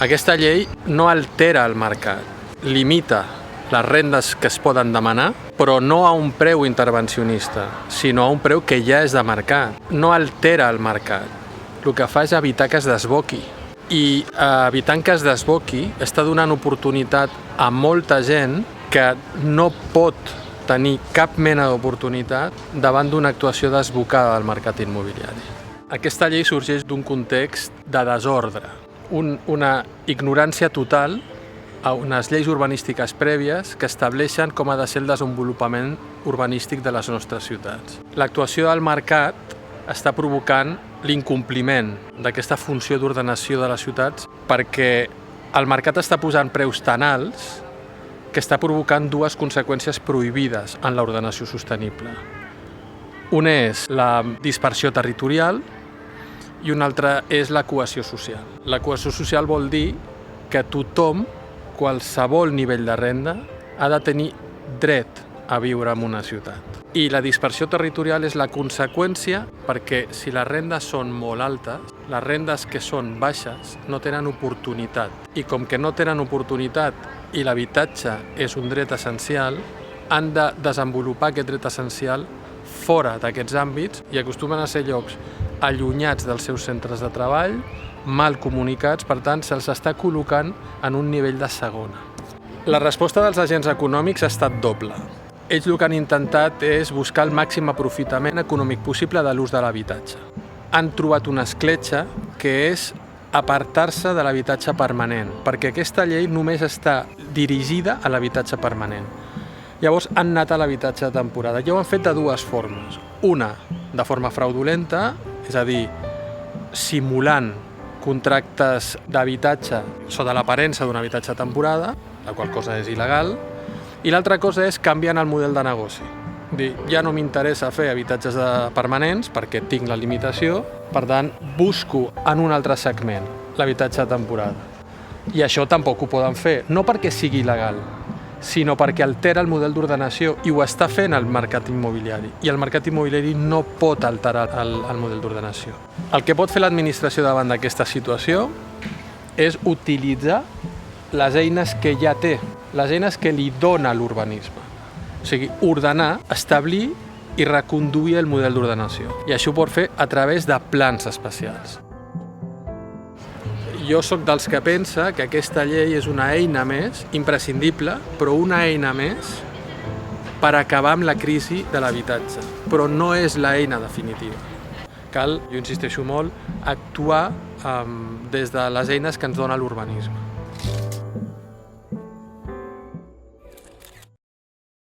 Aquesta llei no altera el mercat, limita les rendes que es poden demanar, però no a un preu intervencionista, sinó a un preu que ja és de mercat. No altera el mercat. El que fa és evitar que es desboqui. I evitant que es desboqui està donant oportunitat a molta gent que no pot tenir cap mena d'oportunitat davant d'una actuació desbocada del mercat immobiliari. Aquesta llei sorgeix d'un context de desordre, una ignorància total a unes lleis urbanístiques prèvies que estableixen com ha de ser el desenvolupament urbanístic de les nostres ciutats. L'actuació del mercat està provocant l'incompliment d'aquesta funció d'ordenació de les ciutats perquè el mercat està posant preus tan alts que està provocant dues conseqüències prohibides en l'ordenació sostenible. Una és la dispersió territorial i una altra és la cohesió social. La cohesió social vol dir que tothom, qualsevol nivell de renda, ha de tenir dret a viure en una ciutat. I la dispersió territorial és la conseqüència perquè si les rendes són molt altes, les rendes que són baixes no tenen oportunitat. I com que no tenen oportunitat i l'habitatge és un dret essencial, han de desenvolupar aquest dret essencial fora d'aquests àmbits i acostumen a ser llocs allunyats dels seus centres de treball, mal comunicats, per tant, se'ls està col·locant en un nivell de segona. La resposta dels agents econòmics ha estat doble. Ells el que han intentat és buscar el màxim aprofitament econòmic possible de l'ús de l'habitatge. Han trobat una escletxa que és apartar-se de l'habitatge permanent, perquè aquesta llei només està dirigida a l'habitatge permanent. Llavors han anat a l'habitatge de temporada. Ja ho han fet de dues formes. Una, de forma fraudulenta, és a dir, simulant contractes d'habitatge sota l'aparença d'un habitatge de temporada, la qual cosa és il·legal, i l'altra cosa és canviant el model de negoci. Dir, ja no m'interessa fer habitatges permanents perquè tinc la limitació, per tant, busco en un altre segment l'habitatge de temporada. I això tampoc ho poden fer, no perquè sigui il·legal, sinó perquè altera el model d'ordenació i ho està fent el mercat immobiliari. I el mercat immobiliari no pot alterar el model d'ordenació. El que pot fer l'administració davant d'aquesta situació és utilitzar les eines que ja té, les eines que li dona l'urbanisme. O sigui, ordenar, establir i reconduir el model d'ordenació. I això ho pot fer a través de plans especials. Jo sóc dels que pensa que aquesta llei és una eina més, imprescindible, però una eina més per acabar amb la crisi de l'habitatge. Però no és l'eina definitiva. Cal, jo insisteixo molt, actuar des de les eines que ens dona l'urbanisme.